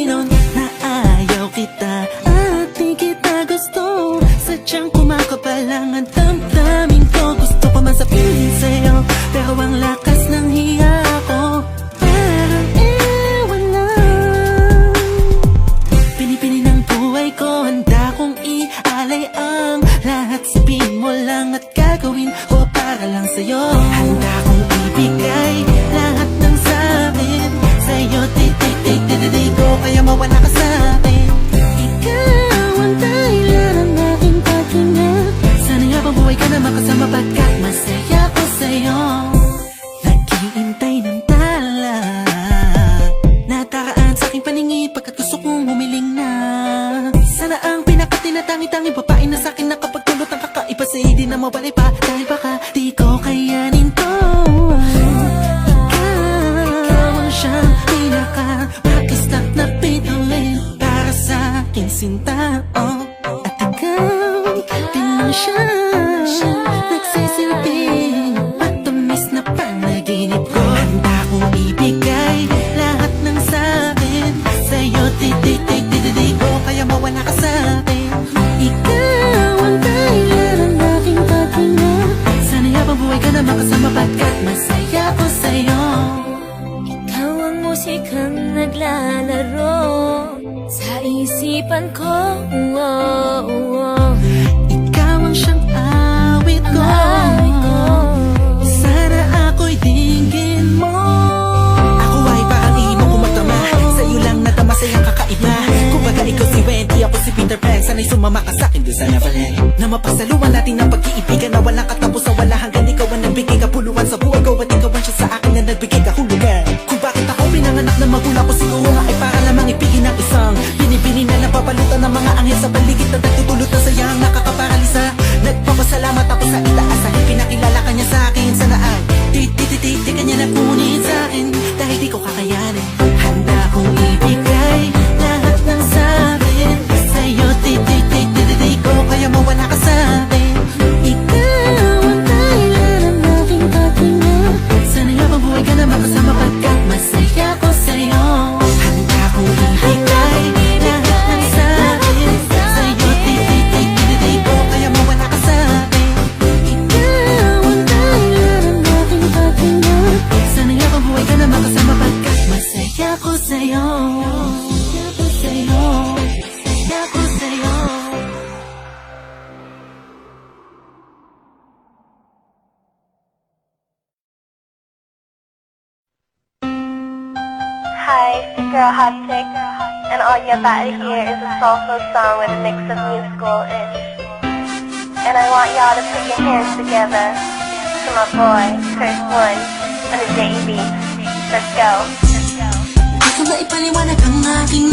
sabihin nun na ayaw kita at di kita gusto. Sadyang kumakapalang ang damdamin ko. Gusto ko man sabihin sa'yo, pero ang lakas ng hiya ko parang ewan lang. Pinipili ng buhay ko, handa kong ialay ang lahat. Sabihin mo lang at gagawin ko para lang sa'yo. Handa kong ibigay lahat ng sa'kin sa'yo. Di ko kaya mawala ka sa'kin. Ikaw ang dahilan ng aking paghinga. Sana nga mabuhay ka na makasama pagkat masaya ko sa'yo. Naghihintay ng tala, nataraan sa aking paningin pagkat gusto kong humiling na. Sana ang pinakatinatangi-tangi babae na sa'kin nakapagtulot ang kakaiba sa hindi na mawalay pa. Dahil baka di ko kayanin to. Ikaw ang siyang pinaka-makistak na pituin para sa aking sinta, oh. At ikaw din lang siya nagsisilbing matamis na panaginip ko. Handa kong ibigay lahat ng sa'kin sa'yo. Di ko kaya mawala ka sa'kin. Ikaw ang dahilan ng aking paghinga. Sana habang buhay ka na makasama pagkat masaya ko sa'yo. Ikaw ang musikang naglalaro sa isipan ko. Ikaw ang siyang awit ko. Sana ako'y dinggin mo. Ako ay parang ihimong kumatama. Sa'yo lang natama sa'yang kakaiba. Kumbaga ikaw si Wendy, ako si Peter Pan. Sana'y sumama ka sa'kin doon sa Neverland. Na mapasaluhan natin ang pag-iibigan na walang katapusan, wala hanggan. Ikaw ang nagbigay kapuluhan sa buhay ko at ikaw ang siya sa akin na nagbigay kahulugan. Kung bakit ako pinanganak na magulang ko, siguro nga ay para lamang ibigin ang isang binibini na napapalutan ng mga anghel sa paligid na nagtutulot na sayang nakakaparalisa. Nagpapasalamat ako sa itaas dahil pinakilala ka niya sa akin. Sana ay di ka niya nakunin sa akin dahil di ko kakayanin. Handa kong ibigay lahat ng sa'kin sa'yo. Di ko kaya mawala ka sa'kin. Ikaw ang dahilan ng aking paghinga. Sana habang buhay ka na makasama pagkat masaya ko sa'yo. Handa kong ibigay lahat ng sa'kin sa'yo. Di ko kaya mawala ka sa'kin. Ikaw ang dahilan ng aking paghinga. Sana habang buhay ka na makasama pagkat masaya ko sa'yo. Masaya ko sa'yo. Masaya ko sa'yo. Hi, it's your girl Hot Chick, and all you're about to hear is a soulful song with a mix of musical-ish. And I want y'all to put your hands together to my boy, Chris One, and the JB. Let's go. Di ko na ipaliwanag ang aking